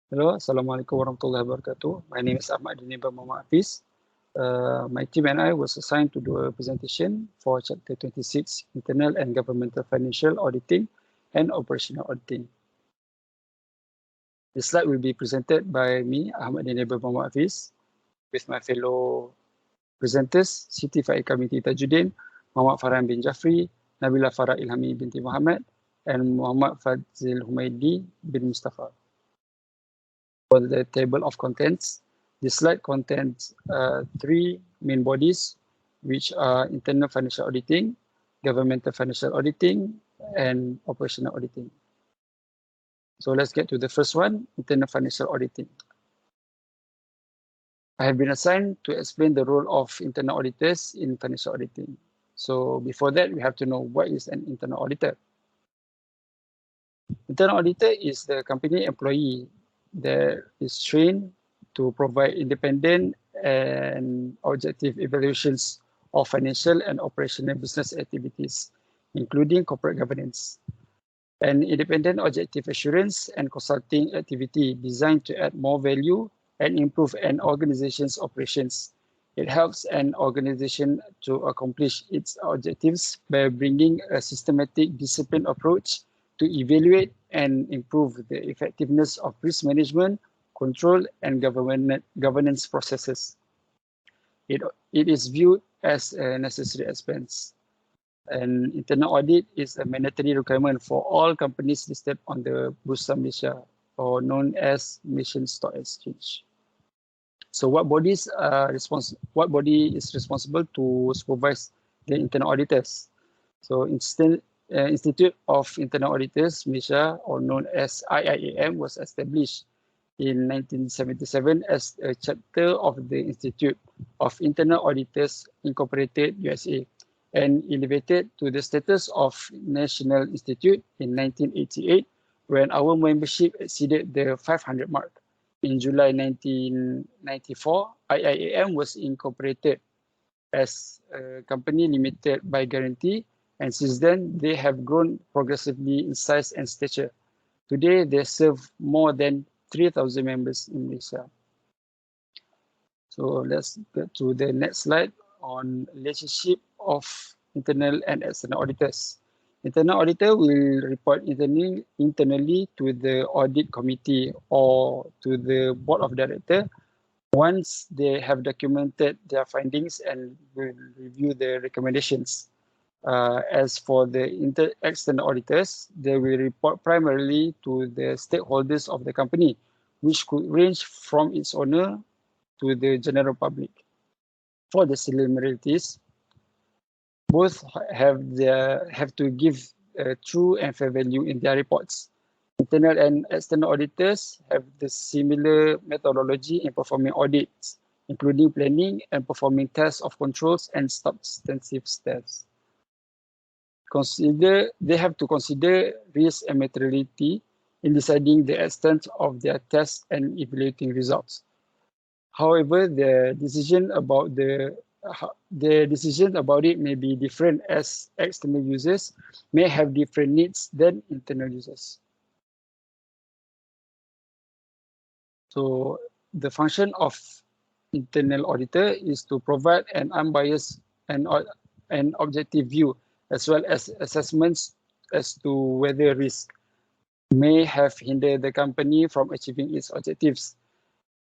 Hello, Assalamualaikum warahmatullahi wabarakatuh. My name is Ahmad Diniba Muhammad Hafiz. My team and I was assigned to do a presentation for Chapter 26, Internal and Governmental Financial Auditing and Operational Auditing. The slide will be presented by me, Ahmad Diniba Muhammad Hafiz, with my fellow presenters, Siti Faik Binti Tajuddin, Muhammad Farhan bin Jafri, Nabila Farah Ilhami binti Muhammad, and Muhammad Fadzil Humaidi bin Mustafa. For the table of contents, the slide contains three main bodies, which are internal financial auditing, governmental financial auditing, and operational auditing. So let's get to the first one, internal financial auditing. I have been assigned to explain the role of internal auditors in financial auditing. So before that, we have to know what is an internal auditor. Internal auditor is the company employee that is trained to provide independent and objective evaluations of financial and operational business activities, including corporate governance. An independent objective assurance and consulting activity designed to add more value and improve an organization's operations. It helps an organization to accomplish its objectives by bringing a systematic, disciplined approach to evaluate and improve the effectiveness of risk management, control, and governance processes. It is viewed as a necessary expense. An internal audit is a mandatory requirement for all companies listed on the Bursa Malaysia, or known as Malaysian Stock Exchange. So what body is responsible to supervise the internal auditors? So Institute of Internal Auditors Malaysia, or known as IIAM, was established in 1977 as a chapter of the Institute of Internal Auditors Incorporated USA, and elevated to the status of National Institute in 1988 when our membership exceeded the 500 mark. In July 1994, IIAM was incorporated as a company limited by guarantee, and since then they have grown progressively in size and stature. Today, they serve more than 3,000 members in Malaysia. So let's get to the next slide on relationship of internal and external auditors. Internal auditor will report internally to the audit committee or to the board of directors once they have documented their findings and will review the recommendations. As for the external auditors, they will report primarily to the stakeholders of the company, which could range from its owner to the general public. For the similarities, both have to give true and fair value in their reports. Internal and external auditors have the similar methodology in performing audits, including planning and performing tests of controls and substantive tests. They have to consider risk and materiality in deciding the extent of their tests and evaluating results. However, the decision about it may be different, as external users may have different needs than internal users. So the function of internal auditor is to provide an unbiased and objective view, as well as assessments as to whether risk may have hindered the company from achieving its objectives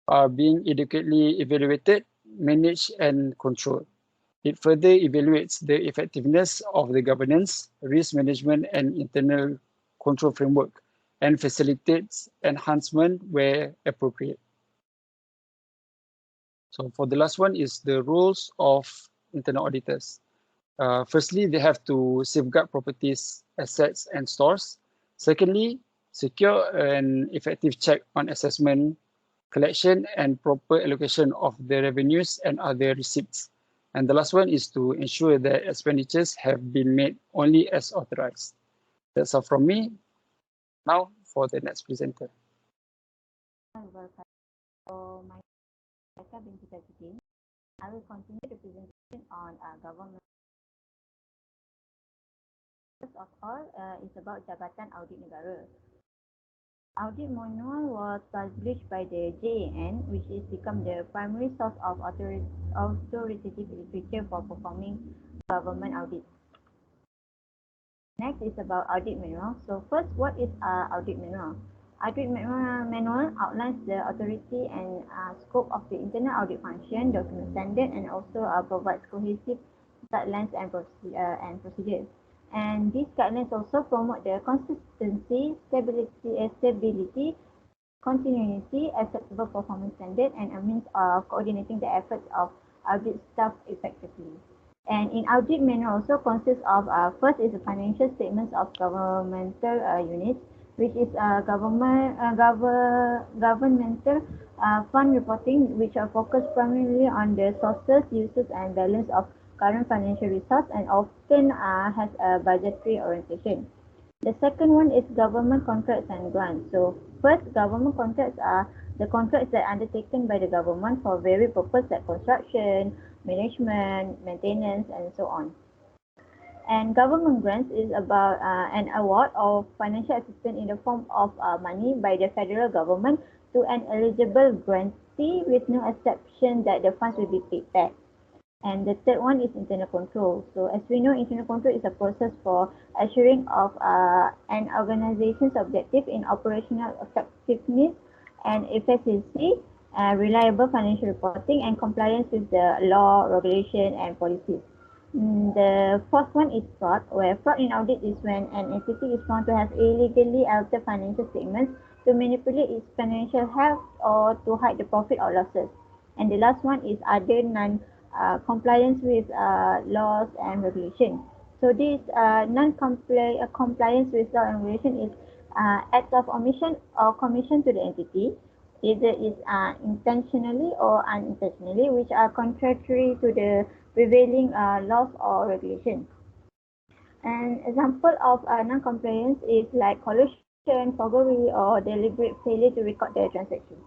are being adequately evaluated, managed, and controlled. It further evaluates the effectiveness of the governance, risk management, and internal control framework, and facilitates enhancement where appropriate. So for the last one is the roles of internal auditors. Firstly, they have to safeguard properties, assets, and stores. Secondly, secure an effective check on assessment, collection, and proper allocation of the revenues and other receipts. And the last one is to ensure that expenditures have been made only as authorized. That's all from me. Now for the next presenter. So my name is Ac20. I will continue the presentation on government. First of all, it's about Jabatan Audit Negara. Audit manual was published by the JAN, which is become the primary source of authoritative literature for performing government audits. Next is about audit manual. So first, what is audit manual? Audit manual outlines the authority and scope of the internal audit function, document standard, and also provides cohesive guidelines and procedures. And these guidelines also promote the consistency, stability, continuity, acceptable performance standard, and a means of coordinating the efforts of audit staff effectively. And in audit manual also consists of first is the financial statements of governmental units, which is governmental fund reporting, which are focused primarily on the sources, uses, and balance of current financial resource, and often has a budgetary orientation. The second one is government contracts and grants. So first, government contracts are the contracts that are undertaken by the government for various purposes like construction, management, maintenance, and so on. And government grants is about an award of financial assistance in the form of money by the federal government to an eligible grantee with no exception that the funds will be paid back. And the third one is internal control. So as we know, internal control is a process for assuring of an organization's objective in operational effectiveness and efficiency, reliable financial reporting, and compliance with the law, regulation, and policies. The fourth one is fraud, where fraud in audit is when an entity is found to have illegally altered financial statements to manipulate its financial health or to hide the profit or losses. And the last one is other non-compliance with laws and regulation. So this non-compliance with law and regulation is acts of omission or commission to the entity, either is intentionally or unintentionally, which are contrary to the prevailing laws or regulations. An example of non-compliance is like collusion, forgery, or deliberate failure to record the transaction.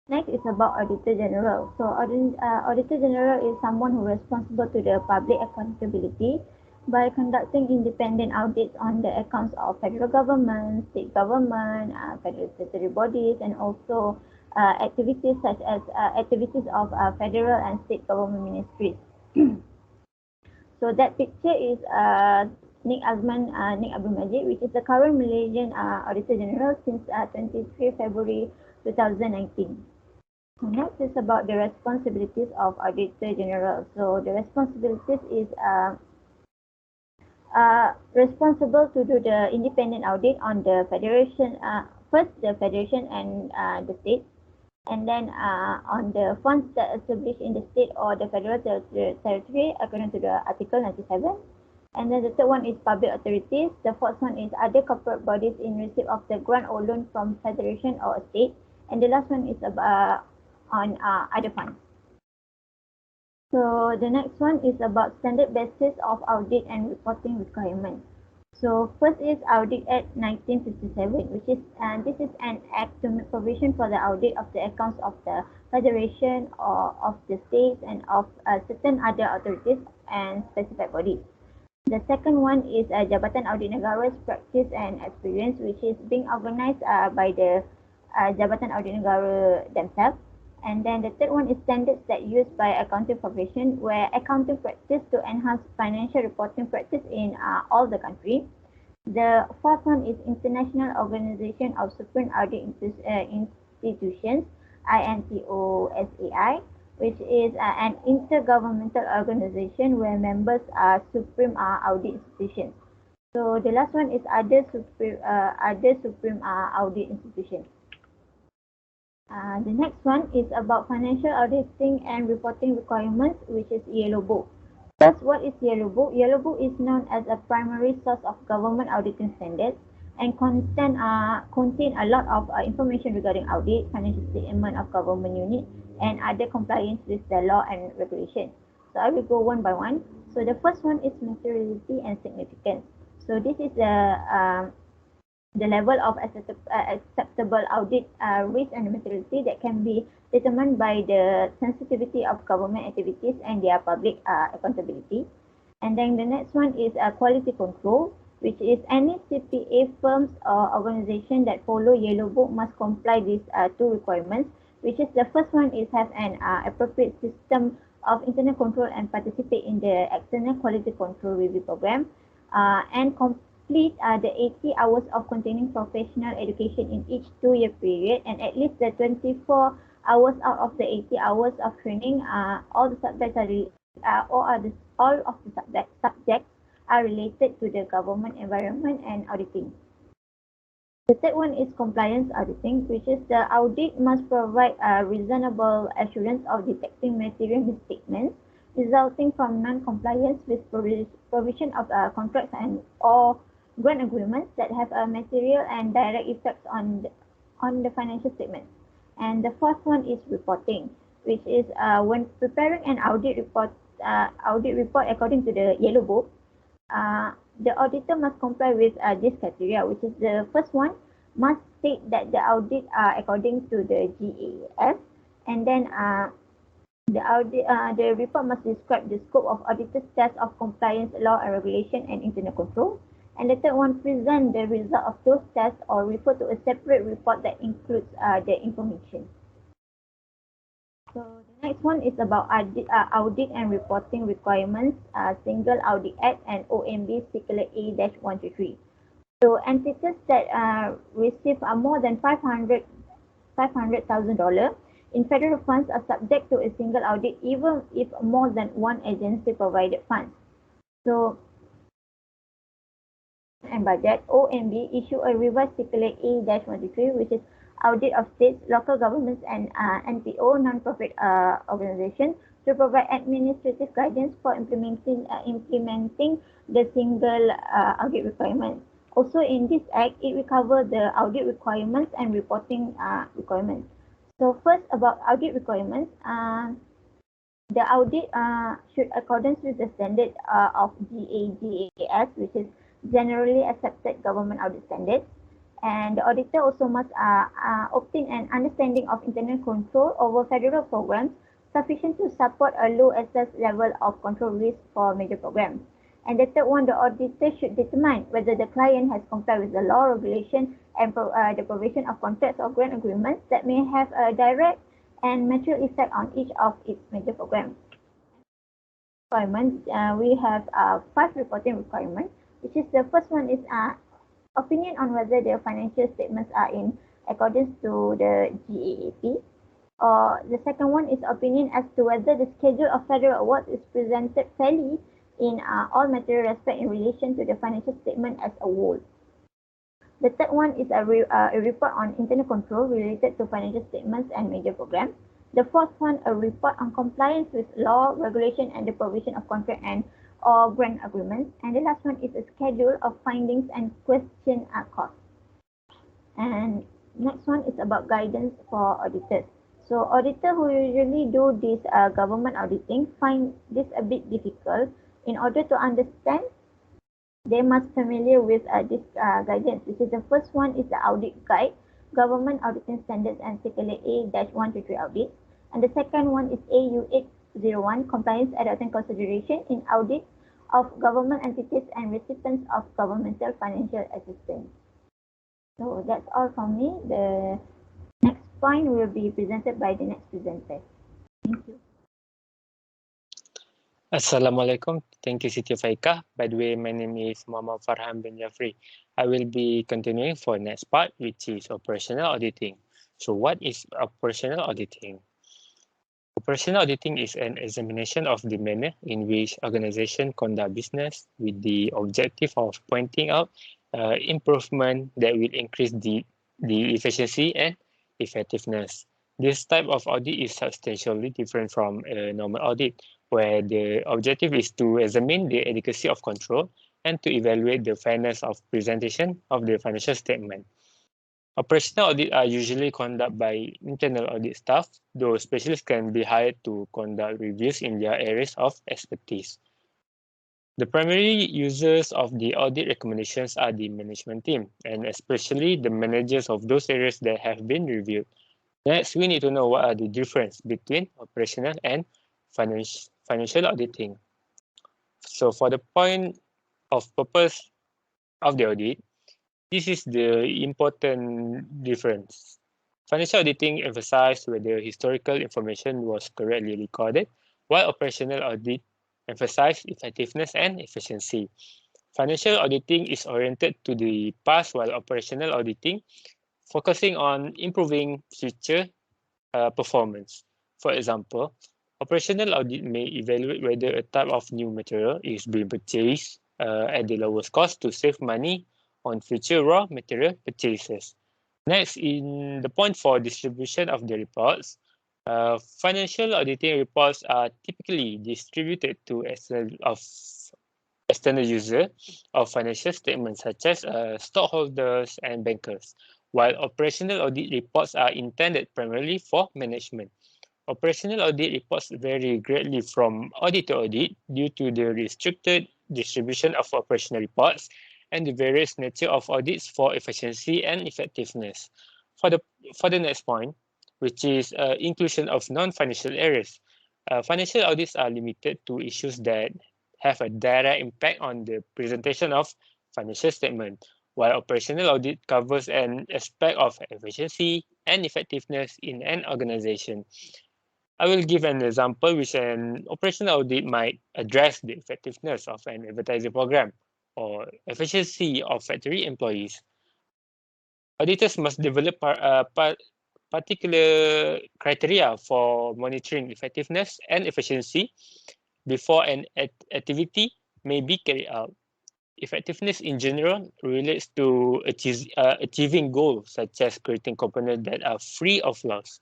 Next is about Auditor General. So Auditor General is someone who is responsible to the public accountability by conducting independent audits on the accounts of federal government, state government, federal statutory bodies, and also activities such as activities of federal and state government ministries. So that picture is Nik Abdul Majid, which is the current Malaysian Auditor General since 23 February 2019. Next is about the responsibilities of Auditor General. So the responsibilities is responsible to do the independent audit on the federation, first the federation and the state, and then on the funds that established in the state or the federal territory according to the Article 97. And then the third one is public authorities. The fourth one is other corporate bodies in receipt of the grant or loan from federation or a state. And the last one is about on other funds. So the next one is about standard basis of audit and reporting requirements. So first is Audit Act 1957, which is this is an act to make provision for the audit of the accounts of the federation or of the states and of certain other authorities and specified bodies. The second one is Jabatan Audit Negara's practice and experience, which is being organized by the Jabatan Audit Negara themselves. And then the third one is standards that used by accounting profession, where accounting practice to enhance financial reporting practice in all the country. The fourth one is International Organization of Supreme Audit Institutions, INTOSAI, which is an intergovernmental organization where members are supreme audit institutions. So the last one is other supreme audit institutions. The next one is about financial auditing and reporting requirements, which is Yellow Book. First, what is Yellow Book? Yellow Book is known as a primary source of government auditing standards and contain a lot of information regarding audit, financial statement of government unit, and other compliance with the law and regulation. So I will go one by one. So the first one is materiality and significance. So this is the level of acceptable audit risk and materiality that can be determined by the sensitivity of government activities and their public accountability. And then the next one is quality control. which is any CPA firms or organization that follow Yellow Book must comply these two requirements, which is the first one is have an appropriate system of internal control and participate in the external quality control review program, and complete the 80 hours of containing professional education in each 2-year period, and at least the 24 hours out of the 80 hours of training, all the subjects all of the subjects are related to the government environment and auditing. The third one is compliance auditing, which is the audit must provide a reasonable assurance of detecting material misstatements resulting from non-compliance with provision of contracts and or grant agreements that have a material and direct effects on the financial statements. And the fourth one is reporting, which is when preparing an audit report according to the Yellow Book, the auditor must comply with this criteria, which is the first one must state that the audit according to the GAAP, and then the report must describe the scope of auditor's test of compliance, law and regulation, and internal control. And the third one, present the result of those tests or refer to a separate report that includes the information. So the next one is about audit and reporting requirements, Single Audit Act and OMB Circular A-123. So entities that receive more than $500,000 in federal funds are subject to a single audit even if more than one agency provided funds. So and budget, OMB issue a revised Circular A-123, which is audit of states, local governments, and NPO, non-profit organizations, to provide administrative guidance for implementing the single audit requirements. Also, in this act, it will cover the audit requirements and reporting requirements. So first, about audit requirements, the audit should accordance with the standard of GAGAS, which is Generally Accepted Government Audit Standards. And the auditor also must obtain an understanding of internal control over federal programs sufficient to support a low assessed level of control risk for major programs. And the third one, the auditor should determine whether the client has complied with the law, regulation, and the provision of contracts or grant agreements that may have a direct and material effect on each of its major programs. Requirements, we have 5 reporting requirements, which is the first one is opinion on whether the financial statements are in accordance to the GAAP. Or the second one is opinion as to whether the schedule of federal awards is presented fairly in all material respect in relation to the financial statement as a whole. The third one is a report on internal control related to financial statements and major programs. The fourth one, a report on compliance with law, regulation, and the provision of contract and or grant agreements. And the last one is a schedule of findings and question costs. And next one is about guidance for auditors. So auditor who usually do this government auditing find this a bit difficult. In order to understand, they must familiar with this guidance, which is the first one is the audit guide, government auditing standards and Circular A-123 audit. And the second one is AU 801, compliance, adopting consideration in audit of government entities and recipients of governmental financial assistance. So that's all from me. The next point will be presented by the next presenter. Thank you. Assalamualaikum. Thank you, Siti Faika. By the way, my name is Muhammad Farhan bin Jafri. I will be continuing for next part, which is operational auditing. So what is operational auditing? Operational auditing is an examination of the manner in which organizations conduct business with the objective of pointing out improvement that will increase the efficiency and effectiveness. This type of audit is substantially different from a normal audit, where the objective is to examine the adequacy of control and to evaluate the fairness of presentation of the financial statement. Operational audits are usually conducted by internal audit staff, though specialists can be hired to conduct reviews in their areas of expertise. The primary users of the audit recommendations are the management team, and especially the managers of those areas that have been reviewed. Next, we need to know what are the difference between operational and financial auditing. So for the point of purpose of the audit. This is the important difference. Financial auditing emphasizes whether historical information was correctly recorded, while operational audit emphasizes effectiveness and efficiency. Financial auditing is oriented to the past, while operational auditing focusing on improving future performance. For example, operational audit may evaluate whether a type of new material is being purchased at the lowest cost to save money on future raw material purchases. Next, in the point for distribution of the reports, financial auditing reports are typically distributed to external users of financial statements such as stockholders and bankers, while operational audit reports are intended primarily for management. Operational audit reports vary greatly from audit to audit due to the restricted distribution of operational reports and the various nature of audits for efficiency and effectiveness. For the, for the next point, which is inclusion of non-financial areas, financial audits are limited to issues that have a direct impact on the presentation of financial statement, while operational audit covers an aspect of efficiency and effectiveness in an organization. I will give an example which an operational audit might address the effectiveness of an advertising program or efficiency of factory employees. Auditors must develop particular criteria for monitoring effectiveness and efficiency before an activity may be carried out. Effectiveness in general relates to achieving goals such as creating components that are free of loss.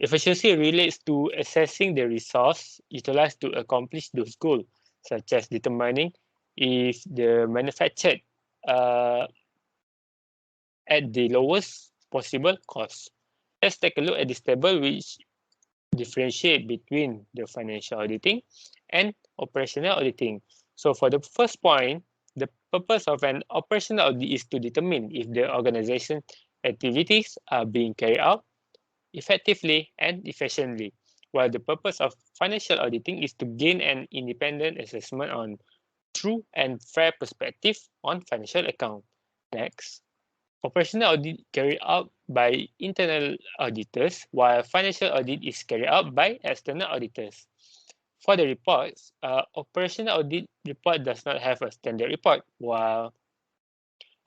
Efficiency relates to assessing the resource utilized to accomplish those goals, such as determining if the manufactured uh, at the lowest possible cost. Let's take a look at this table which differentiate between the financial auditing and operational auditing. So for the first point, the purpose of an operational audit is to determine if the organization activities are being carried out effectively and efficiently, while the purpose of financial auditing is to gain an independent assessment on true and fair perspective on financial account. Next, operational audit carried out by internal auditors, while financial audit is carried out by external auditors. For the reports, operational audit report does not have a standard report, while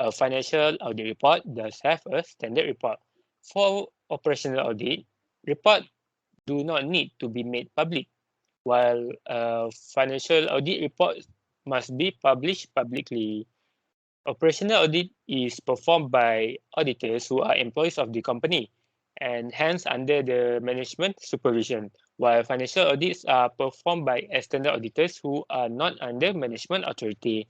a financial audit report does have a standard report. For operational audit, report do not need to be made public, while financial audit reports must be published publicly. Operational audit is performed by auditors who are employees of the company and hence under the management supervision, while financial audits are performed by external auditors who are not under management authority.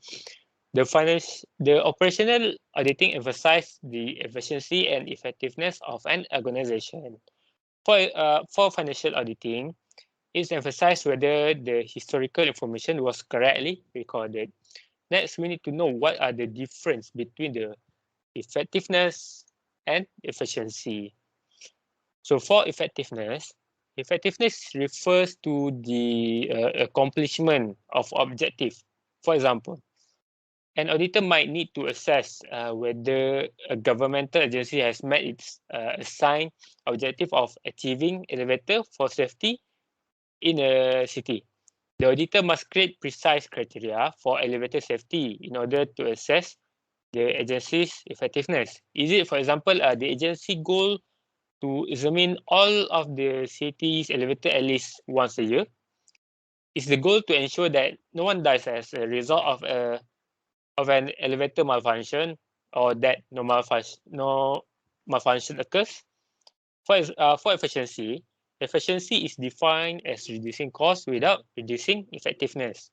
The operational auditing emphasizes the efficiency and effectiveness of an organization. For financial auditing, it's emphasized whether the historical information was correctly recorded. Next, we need to know what are the difference between the effectiveness and efficiency. So for effectiveness, effectiveness refers to the accomplishment of objective. For example, an auditor might need to assess whether a governmental agency has met its assigned objective of achieving elevator for safety in a city. The auditor must create precise criteria for elevator safety in order to assess the agency's effectiveness. Is it, for example, the agency goal to examine all of the city's elevator at least once a year? Is the goal to ensure that no one dies as a result of an elevator malfunction or that no malfunction occurs? For efficiency, efficiency is defined as reducing costs without reducing effectiveness.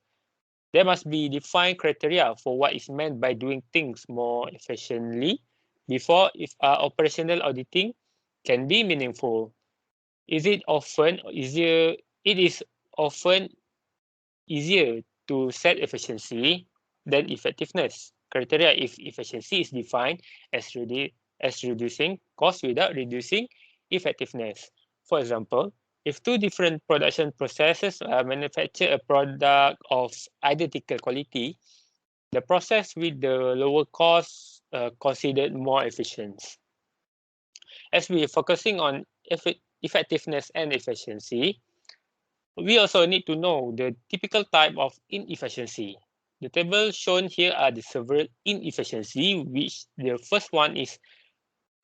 There must be defined criteria for what is meant by doing things more efficiently before if operational auditing can be meaningful. Is it often easier? It is often easier to set efficiency than effectiveness criteria if efficiency is defined as reducing cost without reducing effectiveness. For example, if two different production processes manufacture a product of identical quality, The process with the lower cost considered more efficient. As we are focusing on effectiveness and efficiency, we also need to know the typical type of inefficiency. The table shown here are the several inefficiency, which the first one is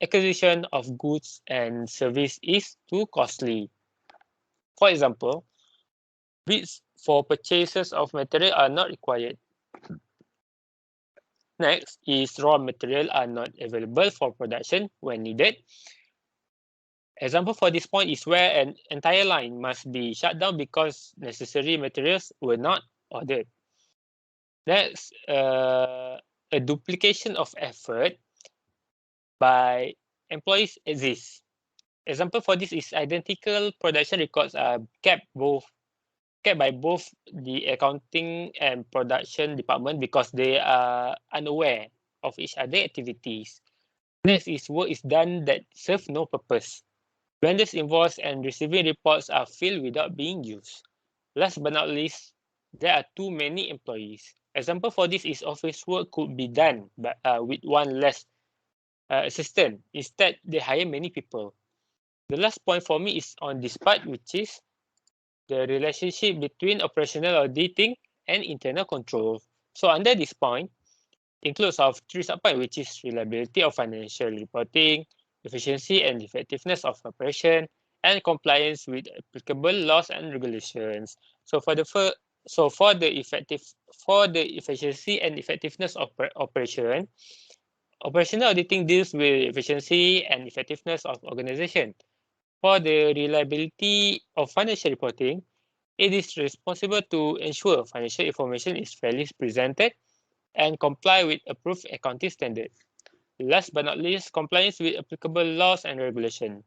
acquisition of goods and service is too costly. For example, bids for purchases of material are not required. Next is raw material are not available for production when needed. Example for this point is where an entire line must be shut down because necessary materials were not ordered. Next, a duplication of effort by employees exists. Example for this is identical production records are kept by both the accounting and production department because they are unaware of each other activities. Next is work is done that serve no purpose. Vendors invoice and receiving reports are filled without being used. Last but not least, there are too many employees. Example for this is office work could be done but, with one less assistant. Instead, they hire many people. The last point for me is on this part, which is the relationship between operational auditing and internal control. So under this point, includes of three subpoints, which is reliability of financial reporting, efficiency and effectiveness of operation, and compliance with applicable laws and regulations. So for the efficiency and effectiveness of operation, operational auditing deals with efficiency and effectiveness of organization. For the reliability of financial reporting, it is responsible to ensure financial information is fairly presented and comply with approved accounting standards. Last but not least, compliance with applicable laws and regulation.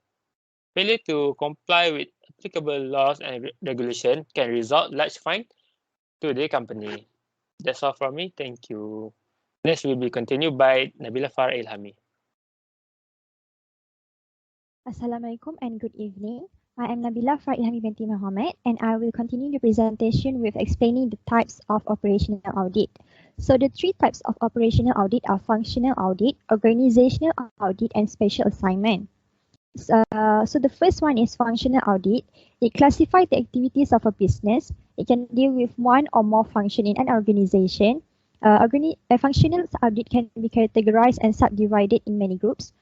Failure to comply with applicable laws and regulation can result large fine to the company. That's all from me. Thank you. Next will be continued by Nabila Farah Ilhami. Assalamualaikum and good evening. I am Nabila Ilhami binti Muhammad and I will continue the presentation with explaining the types of operational audit. So the three types of operational audit are functional audit, organizational audit and special assignment. So the first one is functional audit. It classifies the activities of a business. It can deal with one or more function in an organization. A functional audit can be categorized and subdivided in many groups.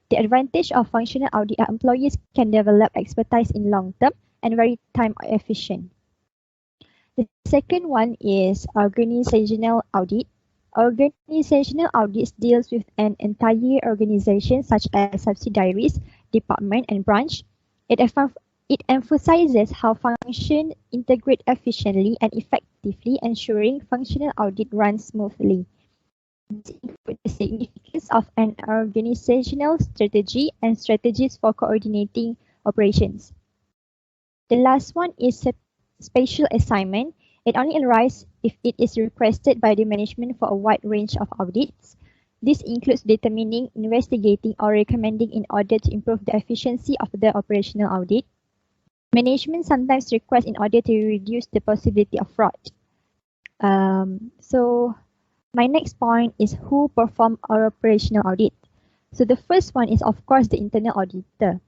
The advantage of functional audit are employees can develop expertise in long term and very time efficient. The second one is organizational audit. Organizational audits deals with an entire organization such as subsidiaries, department and branch. It emphasizes how functions integrate efficiently and effectively, ensuring functional audit runs smoothly. This includes the significance of an organizational strategy and strategies for coordinating operations. The last one is spatial assignment. It only arises if it is requested by the management for a wide range of audits. This includes determining, investigating, or recommending in order to improve the efficiency of the operational audit. Management sometimes requests in order to reduce the possibility of fraud. My next point is who perform our operational audit. So the first one is of course the internal auditor.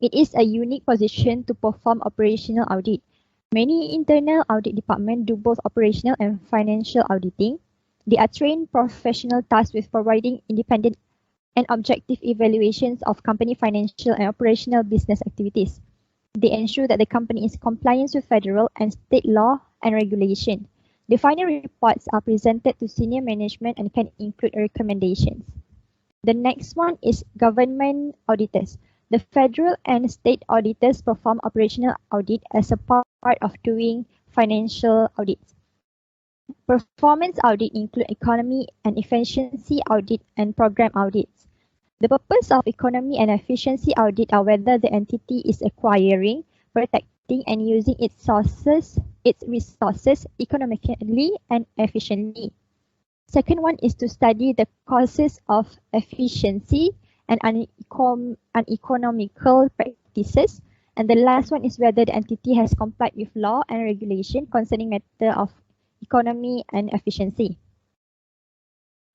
It is a unique position to perform operational audit. Many internal audit departments do both operational and financial auditing. They are trained professional tasked with providing independent and objective evaluations of company financial and operational business activities. They ensure that the company is compliant with federal and state law and regulation. The final reports are presented to senior management and can include recommendations. The next one is government auditors. The federal and state auditors perform operational audit as a part of doing financial audits. Performance audit include economy and efficiency audit and program audits. The purpose of economy and efficiency audit are whether the entity is acquiring, protecting and using its resources economically and efficiently. Second one is to study the causes of efficiency and uneconomical practices. And the last one is whether the entity has complied with law and regulation concerning matter of economy and efficiency.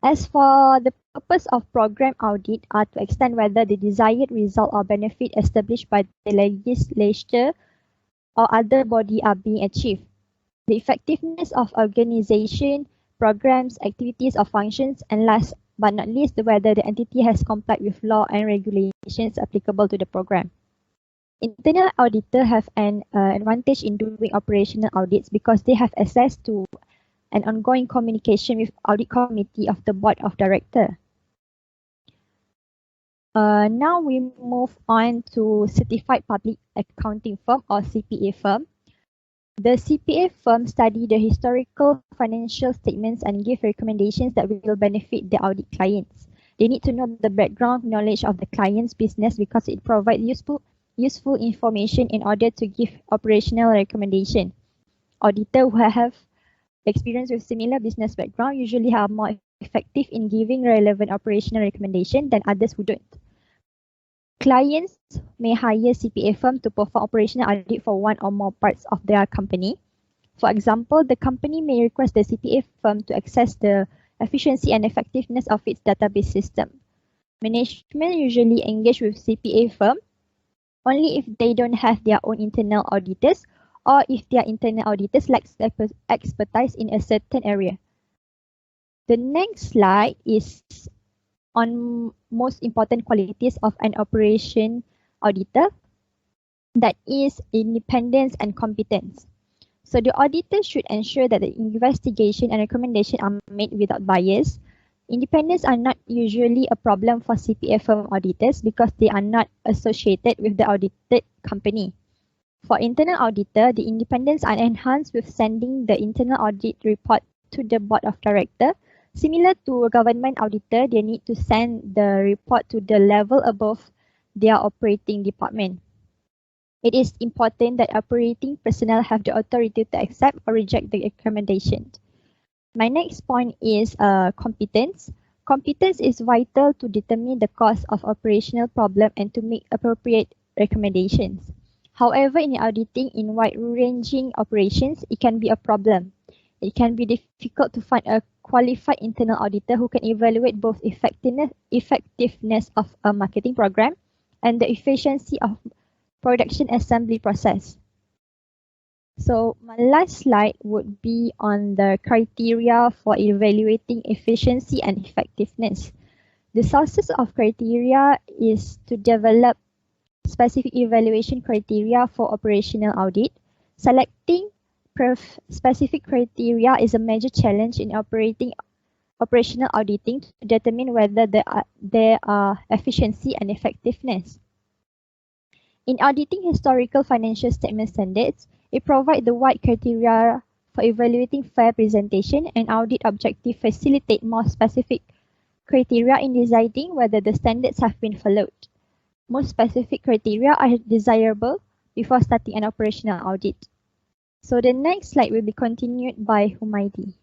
As for the purpose of program audit are to extend whether the desired result or benefit established by the legislature or other body are being achieved. The effectiveness of organization, programs, activities or functions, and last but not least, whether the entity has complied with law and regulations applicable to the program. Internal auditors have an advantage in doing operational audits because they have access to an ongoing communication with audit committee of the board of directors. Now we move on to certified public accounting firm or CPA firm. The CPA firm study the historical financial statements and give recommendations that will benefit the audit clients. They need to know the background knowledge of the client's business because it provides useful information in order to give operational recommendation. Auditors who have experience with similar business background usually are more effective in giving relevant operational recommendation than others who don't. Clients may hire CPA firm to perform operational audit for one or more parts of their company. For example, the company may request the CPA firm to assess the efficiency and effectiveness of its database system. Management usually engage with CPA firm only if they don't have their own internal auditors or if their internal auditors lack expertise in a certain area. The next slide is on most important qualities of an operation auditor, that is independence and competence. So the auditor should ensure that the investigation and recommendation are made without bias. Independence are not usually a problem for CPA firm auditors because they are not associated with the audited company. For internal auditor, the independence are enhanced with sending the internal audit report to the board of directors. Similar to a government auditor, they need to send the report to the level above their operating department. It is important that operating personnel have the authority to accept or reject the recommendation. My next point is competence. Competence is vital to determine the cause of operational problem and to make appropriate recommendations. However, in auditing in wide-ranging operations, it can be a problem. It can be difficult to find a qualified internal auditor who can evaluate both effectiveness of a marketing program and the efficiency of production assembly process. So my last slide would be on the criteria for evaluating efficiency and effectiveness. The sources of criteria is to develop specific evaluation criteria for operational audit. Selecting specific criteria is a major challenge in operational auditing to determine whether there are efficiency and effectiveness. In auditing historical financial statement standards, it provides the wide criteria for evaluating fair presentation, and audit objective facilitate more specific criteria in deciding whether the standards have been followed. Most specific criteria are desirable before starting an operational audit. So the next slide will be continued by Humaydi.